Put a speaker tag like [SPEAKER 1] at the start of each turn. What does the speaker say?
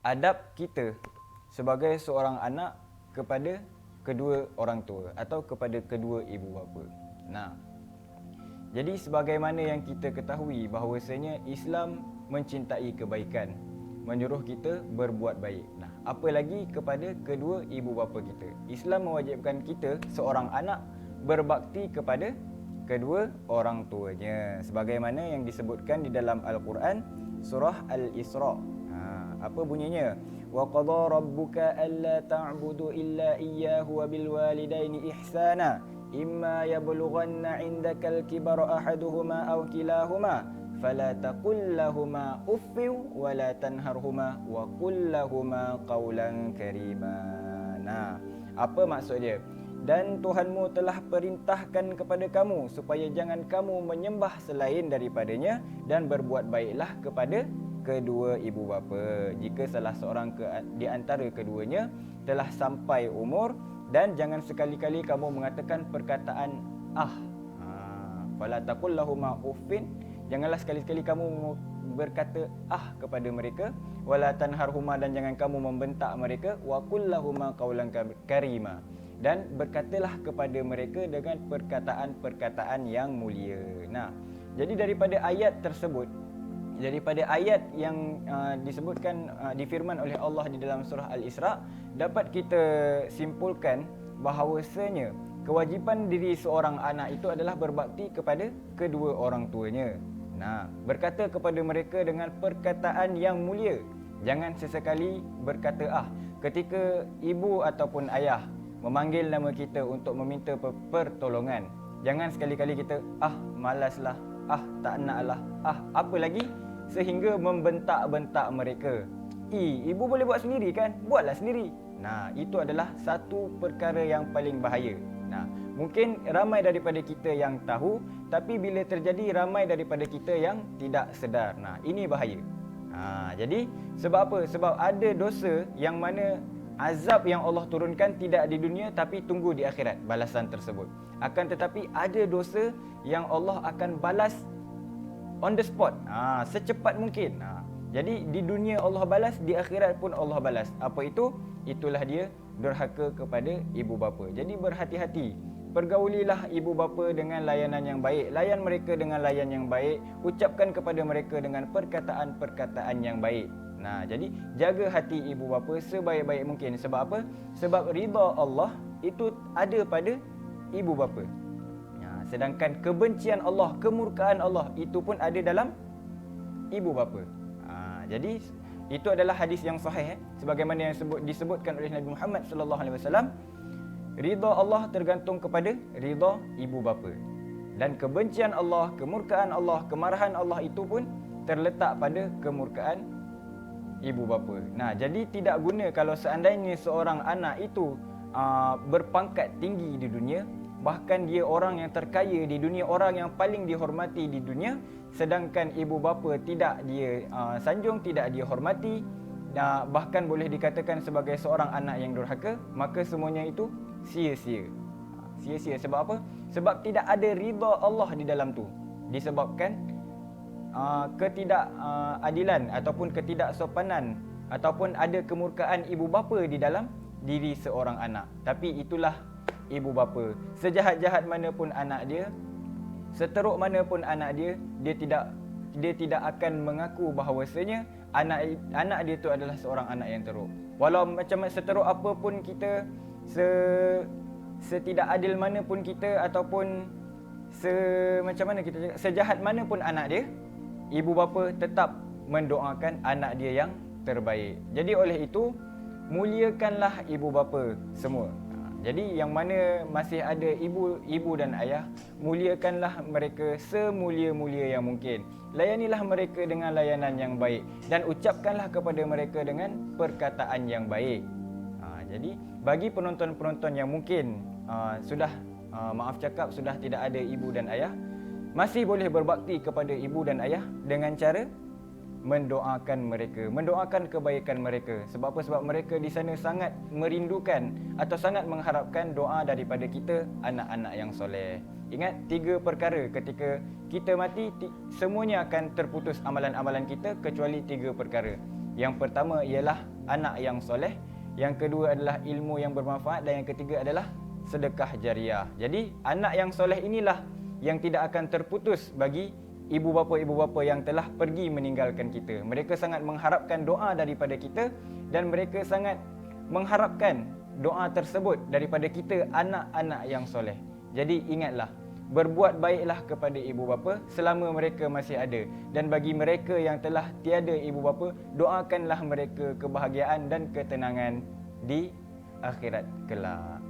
[SPEAKER 1] adab kita sebagai seorang anak kepada kedua orang tua atau kepada kedua ibu bapa. Nah, jadi sebagaimana yang kita ketahui bahawasanya Islam mencintai kebaikan, menyuruh kita berbuat baik. Nah, apa lagi kepada kedua ibu bapa kita. Islam mewajibkan kita seorang anak berbakti kepada kedua orang tuanya sebagaimana yang disebutkan di dalam Al-Quran surah Al-Isra. Apa bunyinya? Wa qadha rabbuka alla ta'budu illa iyyahu wa bil walidaini ihsana imma yablughanna 'indakal kibara ahaduhuma aw kilahuma fala taqul lahumā uffin wa la tanharhumā wa qul lahumā qawlan karīmā. Nah, apa maksudnya? Dan Tuhanmu telah perintahkan kepada kamu supaya jangan kamu menyembah selain daripadanya dan berbuat baiklah kepada kedua ibu bapa jika salah seorang di antara keduanya telah sampai umur, dan jangan sekali-kali kamu mengatakan perkataan fala taqul lahumā uffin, janganlah sekali-kali kamu berkata kepada mereka, wala tanharhuma, dan jangan kamu membentak mereka, wa qul lahumā qawlan karīmā, dan berkatalah kepada mereka dengan perkataan-perkataan yang mulia. Nah, jadi daripada ayat tersebut, daripada ayat yang disebutkan difirman oleh Allah di dalam surah Al-Isra, dapat kita simpulkan bahawasanya kewajipan diri seorang anak itu adalah berbakti kepada kedua orang tuanya. Nah, berkata kepada mereka dengan perkataan yang mulia. Jangan sesekali berkata ketika ibu ataupun ayah memanggil nama kita untuk meminta pertolongan. Jangan sekali-kali kita malaslah, tak naklah, apa lagi sehingga membentak-bentak mereka. Ibu boleh buat sendiri kan? Buatlah sendiri. Nah, itu adalah satu perkara yang paling bahaya. Nah, mungkin ramai daripada kita yang tahu, tapi bila terjadi ramai daripada kita yang tidak sedar. Nah, ini bahaya. Jadi sebab apa? Sebab ada dosa yang mana azab yang Allah turunkan tidak di dunia tapi tunggu di akhirat balasan tersebut. Akan tetapi ada dosa yang Allah akan balas on the spot, secepat mungkin. Jadi di dunia Allah balas, di akhirat pun Allah balas. Apa itu? Itulah dia durhaka kepada ibu bapa. Jadi berhati-hati. Pergaulilah ibu bapa dengan layanan yang baik. Layan mereka dengan layan yang baik. Ucapkan kepada mereka dengan perkataan-perkataan yang baik. Nah, jadi jaga hati ibu bapa sebaik-baik mungkin. Sebab apa? Sebab ridha Allah itu ada pada ibu bapa. Sedangkan kebencian Allah, kemurkaan Allah itu pun ada dalam ibu bapa. Jadi itu adalah hadis yang sahih sebagaimana yang disebutkan oleh Nabi Muhammad sallallahu alaihi wasallam. Ridha Allah tergantung kepada ridha ibu bapa. Dan kebencian Allah, kemurkaan Allah, kemarahan Allah itu pun terletak pada kemurkaan ibu bapa. Nah, jadi tidak guna kalau seandainya seorang anak itu berpangkat tinggi di dunia, bahkan dia orang yang terkaya di dunia, orang yang paling dihormati di dunia, sedangkan ibu bapa tidak dia sanjung, tidak dia hormati, bahkan boleh dikatakan sebagai seorang anak yang durhaka, maka semuanya itu sia-sia. Sia-sia sebab apa? Sebab tidak ada ridha Allah di dalam tu. Disebabkan ketidakadilan ataupun ketidaksopanan ataupun ada kemurkaan ibu bapa di dalam diri seorang anak. Tapi itulah ibu bapa. Sejahat-jahat mana pun anak dia, seteruk mana pun anak dia, dia tidak akan mengaku bahawasanya anak dia itu adalah seorang anak yang teruk. Walau macam seteruk apa pun kita, setidak adil mana pun kita, ataupun macam mana kita cakap, sejahat mana pun anak dia, ibu bapa tetap mendoakan anak dia yang terbaik. Jadi oleh itu, muliakanlah ibu bapa semua. Jadi yang mana masih ada ibu dan ayah, muliakanlah mereka semulia-mulia yang mungkin. Layanilah mereka dengan layanan yang baik dan ucapkanlah kepada mereka dengan perkataan yang baik. Jadi bagi penonton-penonton yang mungkin sudah sudah tidak ada ibu dan ayah, masih boleh berbakti kepada ibu dan ayah dengan cara mendoakan mereka, mendoakan kebaikan mereka. Sebab apa? Sebab mereka di sana sangat merindukan atau sangat mengharapkan doa daripada kita, anak-anak yang soleh. Ingat 3 perkara ketika kita mati, semuanya akan terputus amalan-amalan kita kecuali 3 perkara. Yang pertama ialah anak yang soleh, yang kedua adalah ilmu yang bermanfaat, dan yang ketiga adalah sedekah jariah. Jadi anak yang soleh inilah yang tidak akan terputus bagi ibu bapa yang telah pergi meninggalkan kita. Mereka sangat mengharapkan doa daripada kita, dan mereka sangat mengharapkan doa tersebut daripada kita, anak-anak yang soleh. Jadi ingatlah, berbuat baiklah kepada ibu bapa selama mereka masih ada, dan bagi mereka yang telah tiada ibu bapa, doakanlah mereka kebahagiaan dan ketenangan di akhirat kelak.